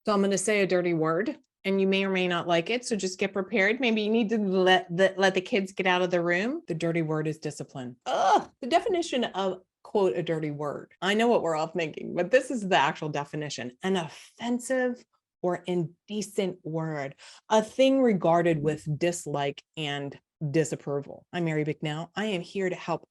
So I'm going to say a dirty word and you may or may not like it. So just get prepared. Maybe you need to let the kids get out of the room. The dirty word is discipline. The definition of quote a dirty word. I know what we're all thinking, but this is the actual definition. An offensive or indecent word, a thing regarded with dislike and disapproval. I'm Mary Bicknell. I am here to help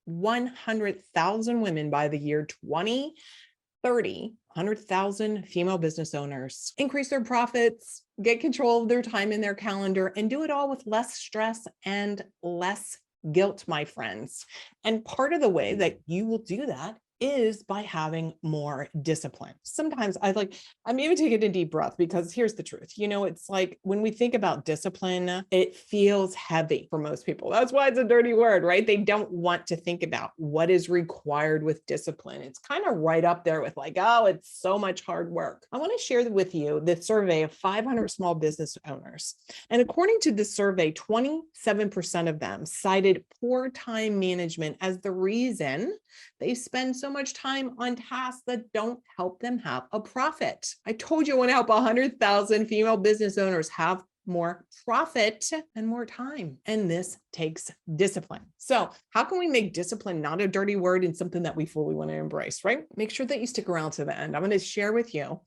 100,000 women by the year 2030, 100,000 female business owners increase their profits, get control of their time in their calendar, and do it all with less stress and less guilt, my friends. And part of the way that you will do that is by having more discipline. Sometimes I'm even taking a deep breath because here's the truth. It's like when we think about discipline, it feels heavy for most people. That's why it's a dirty word, right? They don't want to think about what is required with discipline. It's kind of right up there with like, oh, it's so much hard work. I want to share with you the survey of 500 small business owners. And according to this survey, 27% of them cited poor time management as the reason they spend so much time on tasks that don't help them have a profit. I told you I want to help 100,000 female business owners have more profit and more time. And this takes discipline. So how can we make discipline not a dirty word and something that we fully want to embrace, right? Make sure that you stick around to the end. I'm going to share with you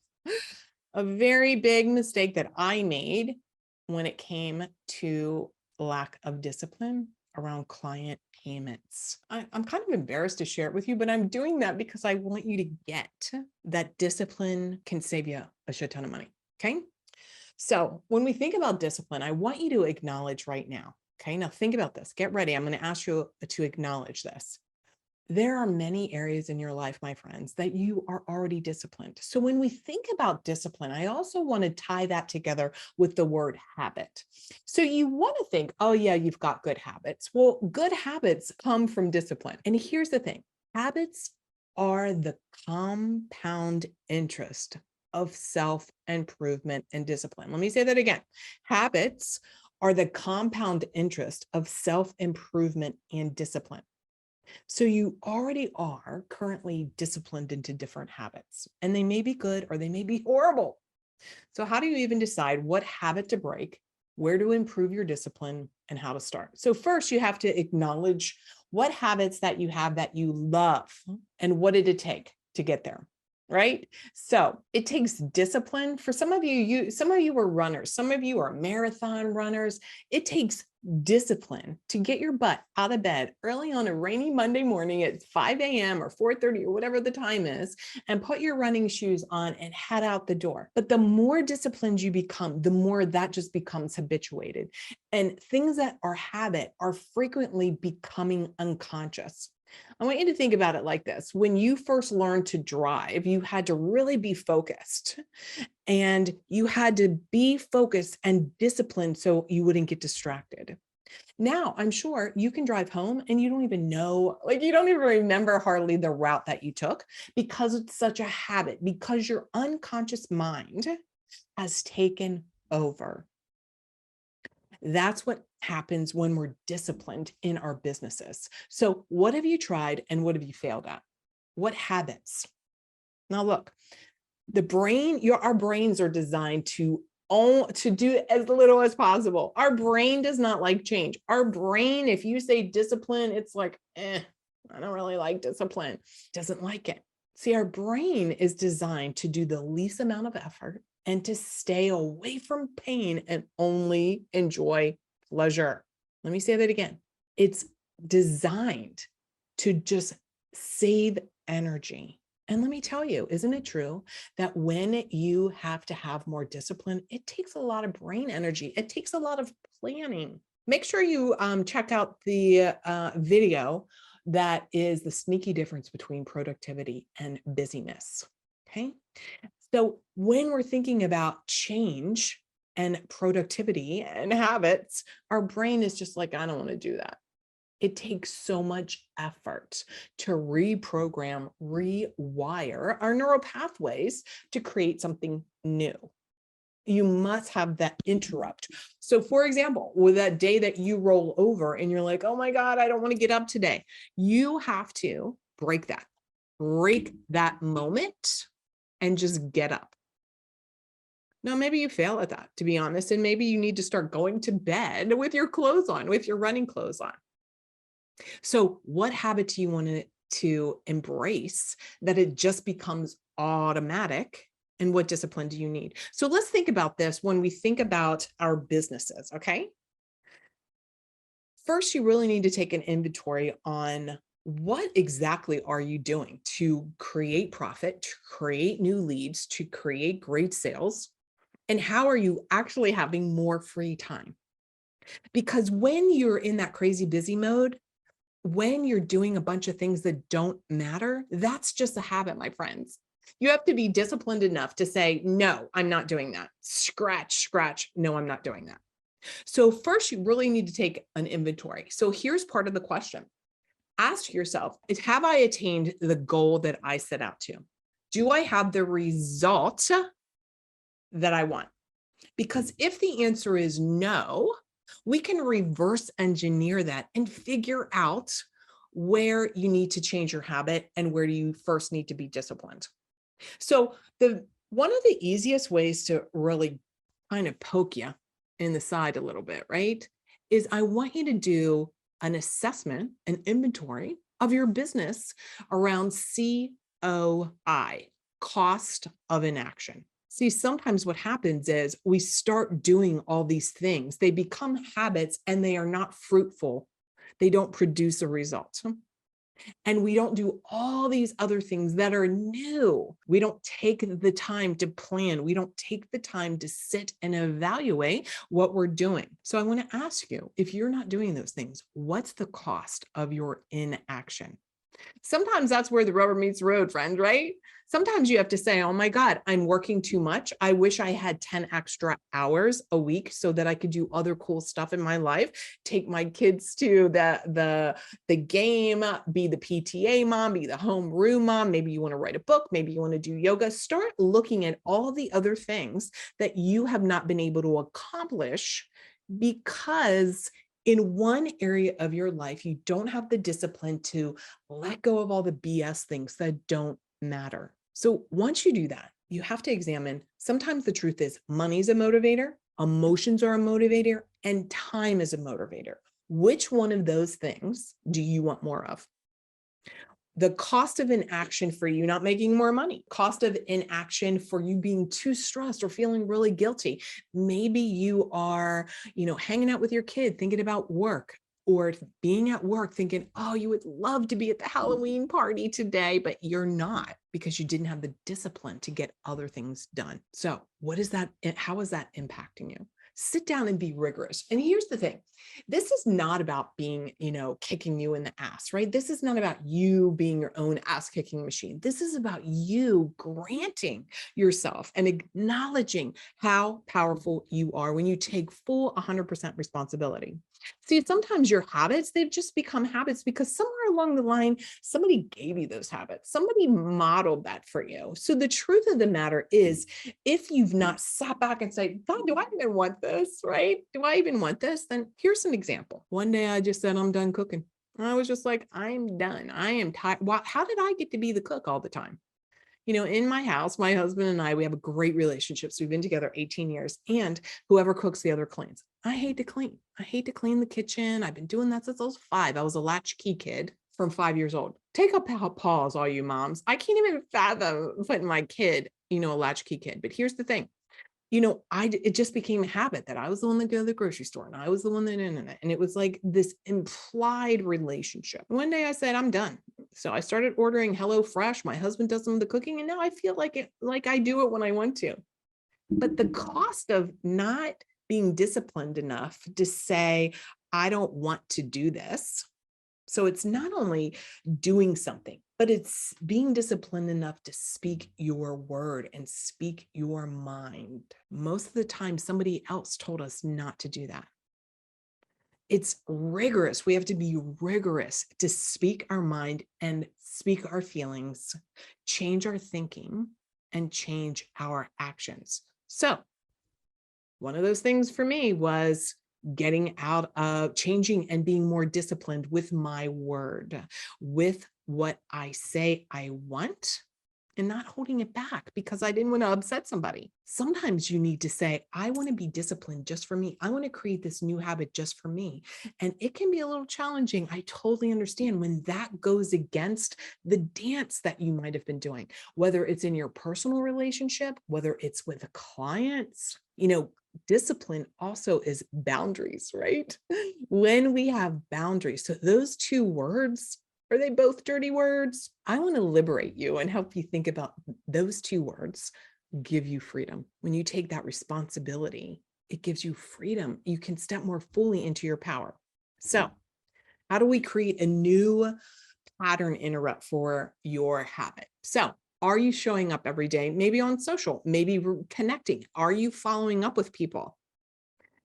a very big mistake that I made when it came to lack of discipline around client payments. I'm kind of embarrassed to share it with you, but I'm doing that because I want you to get that discipline can save you a shit ton of money. Okay. So when we think about discipline, I want you to acknowledge right now. Okay. Now think about this. Get ready. I'm going to ask you to acknowledge this. There are many areas in your life, my friends, that you are already disciplined. So when we think about discipline, I also want to tie that together with the word habit. So you want to think, oh yeah, you've got good habits. Well, good habits come from discipline. And here's the thing, habits are the compound interest of self-improvement and discipline. Let me say that again. Habits are the compound interest of self-improvement and discipline. So you already are currently disciplined into different habits, and they may be good or they may be horrible. So how do you even decide what habit to break, where to improve your discipline, and how to start? So first, you have to acknowledge what habits that you have that you love and what did it take to get there. Right? So it takes discipline. For some of you, some of you are runners, some of you are marathon runners. It takes discipline to get your butt out of bed early on a rainy Monday morning at 5 a.m. or 4:30 or whatever the time is, and put your running shoes on and head out the door. But the more disciplined you become, the more that just becomes habituated. And things that are habit are frequently becoming unconscious. I want you to think about it like this. When you first learned to drive, you had to really be focused and you had to be focused and disciplined so you wouldn't get distracted. Now, I'm sure you can drive home and you don't even know, like you don't even remember hardly the route that you took because it's such a habit, because your unconscious mind has taken over. That's what happens when we're disciplined in our businesses. So what have you tried and what have you failed at? What habits? Now look, our brains are designed to do as little as possible. Our brain does not like change. Our brain, if you say discipline, it's like, I don't really like discipline. Doesn't like it. See, our brain is designed to do the least amount of effort and to stay away from pain and only enjoy pleasure. Let me say that again. It's designed to just save energy. And let me tell you, isn't it true that when you have to have more discipline, it takes a lot of brain energy. It takes a lot of planning. Make sure you check out the video that is the sneaky difference between productivity and busyness. Okay. So when we're thinking about change and productivity and habits, our brain is just like, I don't want to do that. It takes so much effort to reprogram, rewire our neural pathways to create something new. You must have that interrupt. So for example, with that day that you roll over and you're like, oh my God, I don't want to get up today. You have to break that moment and just get up. Now, maybe you fail at that, to be honest, and maybe you need to start going to bed with your clothes on, with your running clothes on. So what habit do you want to embrace that it just becomes automatic? And what discipline do you need? So let's think about this when we think about our businesses, okay? First, you really need to take an inventory on what exactly are you doing to create profit, to create new leads, to create great sales, and how are you actually having more free time? Because when you're in that crazy busy mode, when you're doing a bunch of things that don't matter, that's just a habit, my friends. You have to be disciplined enough to say, no, I'm not doing that. Scratch, scratch. No, I'm not doing that. So first, you really need to take an inventory. So here's part of the question. Ask yourself, have I attained the goal that I set out to? Do I have the result that I want? Because if the answer is no, we can reverse engineer that and figure out where you need to change your habit and where do you first need to be disciplined. So one of the easiest ways to really kind of poke you in the side a little bit, right, is I want you to do an assessment, an inventory of your business around COI, cost of inaction. See, sometimes what happens is we start doing all these things. They become habits and they are not fruitful. They don't produce a result. And we don't do all these other things that are new. We don't take the time to plan. We don't take the time to sit and evaluate what we're doing. So I want to ask you, if you're not doing those things, what's the cost of your inaction? Sometimes that's where the rubber meets the road, friend, right? Sometimes you have to say, oh my God, I'm working too much. I wish I had 10 extra hours a week so that I could do other cool stuff in my life, take my kids to the game, be the PTA mom, be the homeroom mom. Maybe you want to write a book. Maybe you want to do yoga. Start looking at all the other things that you have not been able to accomplish because in one area of your life, you don't have the discipline to let go of all the BS things that don't matter. So once you do that, you have to examine, sometimes the truth is money's a motivator, emotions are a motivator, and time is a motivator. Which one of those things do you want more of? The cost of inaction for you not making more money, cost of inaction for you being too stressed or feeling really guilty. Maybe you are, hanging out with your kid, thinking about work, or being at work thinking, oh, you would love to be at the Halloween party today, but you're not because you didn't have the discipline to get other things done. So what is that? How is that impacting you? Sit down and be rigorous. And here's the thing. This is not about being, kicking you in the ass, right? This is not about you being your own ass kicking machine. This is about you granting yourself and acknowledging how powerful you are when you take full 100% responsibility. See, sometimes your habits, they've just become habits because somewhere along the line, somebody gave you those habits. Somebody modeled that for you. So the truth of the matter is, if you've not sat back and said, God, do I even want this, right? Do I even want this? Then here's an example. One day I just said, I'm done cooking. I was just like, I'm done. I am tired. How did I get to be the cook all the time? In my house, my husband and I, we have a great relationship. So we've been together 18 years and whoever cooks, the other cleans. I hate to clean. I hate to clean the kitchen. I've been doing that since I was 5. I was a latchkey kid from 5 years old. Take a pause, all you moms. I can't even fathom putting my kid, a latchkey kid. But here's the thing. It just became a habit that I was the one that go to the grocery store and I was the one that and it was like this implied relationship. One day I said, I'm done. So I started ordering HelloFresh. My husband does some of the cooking and now I feel like I do it when I want to. But the cost of not being disciplined enough to say, I don't want to do this. So it's not only doing something, but it's being disciplined enough to speak your word and speak your mind. Most of the time, somebody else told us not to do that. It's rigorous. We have to be rigorous to speak our mind and speak our feelings, change our thinking, and change our actions. So one of those things for me was getting out of changing and being more disciplined with my word, with what I say I want and not holding it back because I didn't want to upset somebody. Sometimes you need to say, I want to be disciplined just for me. I want to create this new habit just for me. And it can be a little challenging. I totally understand when that goes against the dance that you might have been doing, whether it's in your personal relationship, whether it's with clients. Discipline also is boundaries, right? When we have boundaries, so those two words, are they both dirty words? I want to liberate you and help you think about those two words give you freedom. When you take that responsibility, it gives you freedom. You can step more fully into your power. So, how do we create a new pattern interrupt for your habit? So, are you showing up every day? Maybe on social, maybe connecting. Are you following up with people?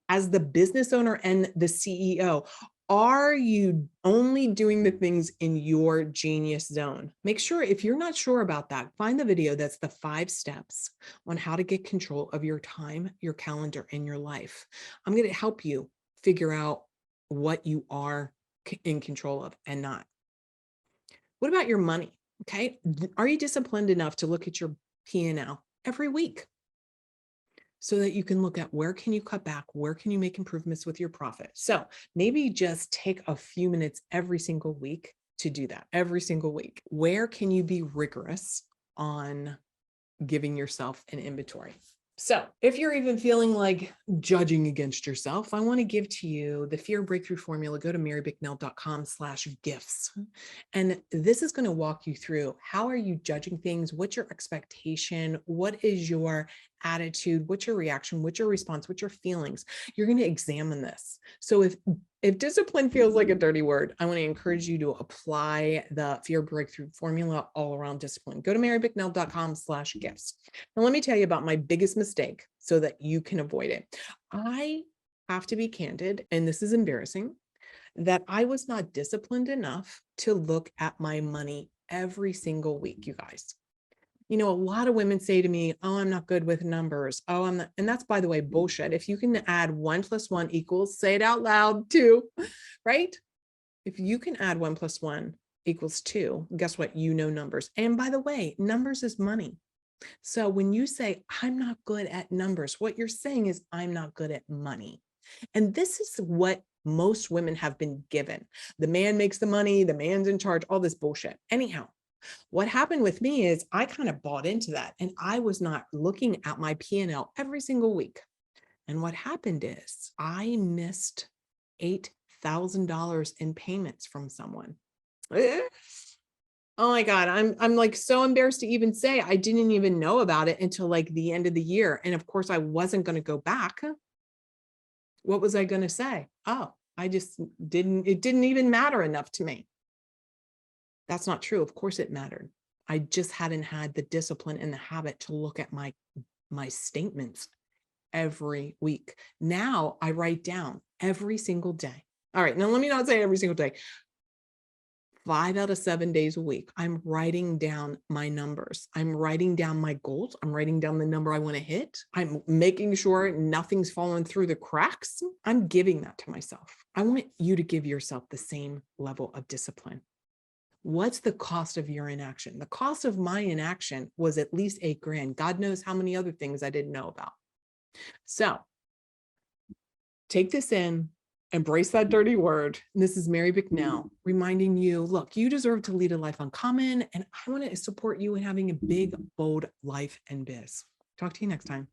As the business owner and the CEO, are you only doing the things in your genius zone? Make sure, if you're not sure about that, find the video that's the 5 steps on how to get control of your time, your calendar, and your life. I'm going to help you figure out what you are in control of and not. What about your money? Okay. Are you disciplined enough to look at your P&L every week so that you can look at where can you cut back? Where can you make improvements with your profit? So maybe just take a few minutes every single week to do that every single week. Where can you be rigorous on giving yourself an inventory? So if you're even feeling like judging against yourself, I want to give to you the fear breakthrough formula. Go to MaryBicknell.com/gifts. And this is going to walk you through, how are you judging things? What's your expectation? What is your attitude? What's your reaction? What's your response? What's your feelings? You're going to examine this. So if discipline feels like a dirty word, I want to encourage you to apply the fear breakthrough formula all around discipline. Go to MaryBicknell.com/gifts. Now, let me tell you about my biggest mistake so that you can avoid it. I have to be candid, and this is embarrassing, that I was not disciplined enough to look at my money every single week, you guys. A lot of women say to me, oh, I'm not good with numbers. Oh, I'm not. And that's, by the way, bullshit. If you can add 1 + 1 equals, say it out loud too, right? If you can add 1 + 1 = 2, guess what? Numbers. And by the way, numbers is money. So when you say, I'm not good at numbers, what you're saying is, I'm not good at money. And this is what most women have been given. The man makes the money, the man's in charge, all this bullshit. Anyhow, what happened with me is I kind of bought into that, and I was not looking at my P&L every single week. And what happened is I missed $8,000 in payments from someone. Oh my God, I'm like so embarrassed to even say. I didn't even know about it until like the end of the year. And of course I wasn't going to go back. What was I going to say? Oh, it didn't even matter enough to me. That's not true. Of course it mattered. I just hadn't had the discipline and the habit to look at my statements every week. Now I write down every single day. All right. Now let me not say every single day. 5 out of 7 days a week, I'm writing down my numbers. I'm writing down my goals. I'm writing down the number I want to hit. I'm making sure nothing's fallen through the cracks. I'm giving that to myself. I want you to give yourself the same level of discipline. What's the cost of your inaction? The cost of my inaction was at least $8,000. God knows how many other things I didn't know about. So take this in, embrace that dirty word. This is Mary Bicknell reminding you, look, you deserve to lead a life uncommon, and I want to support you in having a big, bold life and biz. Talk to you next time.